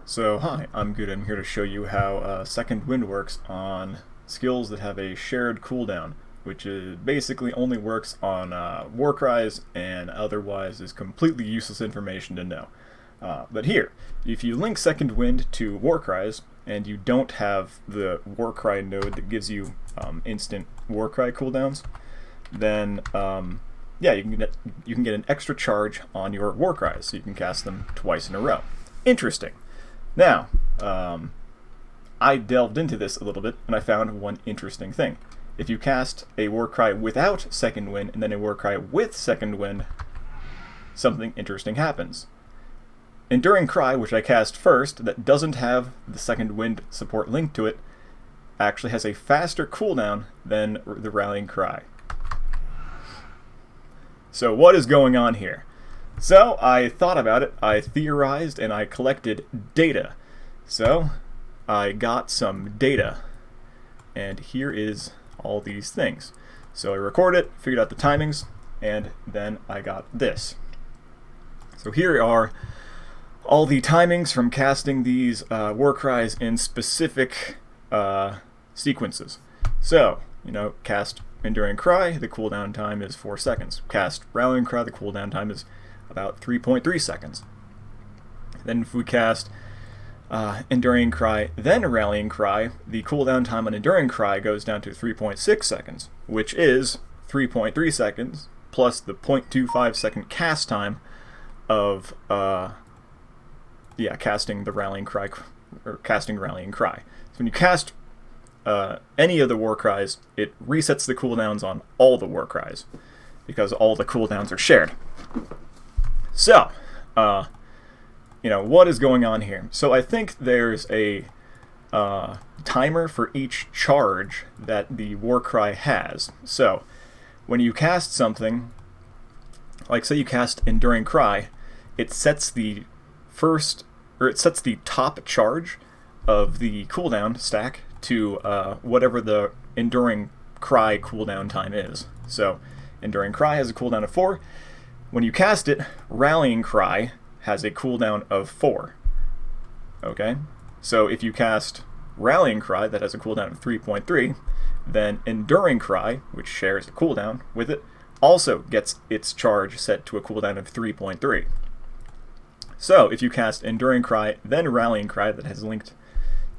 So hi, I'm Good. I'm here to show you how Second Wind works on skills that have a shared cooldown, which basically only works on warcries and otherwise is completely useless information to know. But here, if you link Second Wind to warcries and you don't have the warcry node that gives you instant warcry cooldowns, then yeah, you can get an extra charge on your warcries, so you can cast them twice in a row. Interesting. Now, I delved into this a little bit, and I found one interesting thing. If you cast a Warcry without Second Wind, and then a Warcry with Second Wind, something interesting happens. Enduring Cry, which I cast first, that doesn't have the Second Wind support linked to it, actually has a faster cooldown than the Rallying Cry. So what is going on here? So I thought about it, I theorized, and I collected data. So I got some data, and here is all these things. So I recorded it, figured out the timings, and then I got this. So here are all the timings from casting these warcries in specific sequences. So, cast Enduring Cry, the cooldown time is 4 seconds. Cast Rallying Cry, the cooldown time is about 3.3 seconds. Then if we cast Enduring Cry, then Rallying Cry, the cooldown time on Enduring Cry goes down to 3.6 seconds, which is 3.3 seconds plus the 0.25 second cast time of casting the Rallying Cry, or casting Rallying Cry. So when you cast any of the Warcries, it resets the cooldowns on all the Warcries because all the cooldowns are shared. So, what is going on here? So I think there's a timer for each charge that the Warcry has. So when you cast something, like say you cast Enduring Cry, it sets the top charge of the cooldown stack to whatever the Enduring Cry cooldown time is. So Enduring Cry has a cooldown of 4. When you cast it, Rallying Cry has a cooldown of 4. Okay? So if you cast Rallying Cry, that has a cooldown of 3.3, then Enduring Cry, which shares a cooldown with it, also gets its charge set to a cooldown of 3.3. So if you cast Enduring Cry, then Rallying Cry, that has linked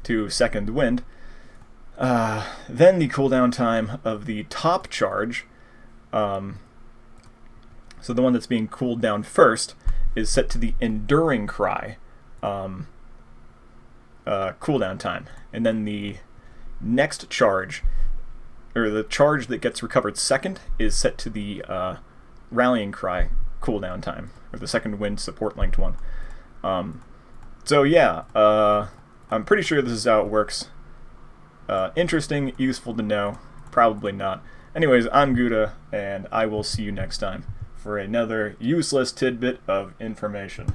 to Second Wind, then the cooldown time of the top charge, so the one that's being cooled down first, is set to the Enduring Cry cooldown time. And then the next charge, or the charge that gets recovered second, is set to the Rallying Cry cooldown time, or the Second Wind support linked one. So yeah, I'm pretty sure this is how it works. Interesting, useful to know, probably not. Anyways, I'm Gouda, and I will see you next time for another useless tidbit of information.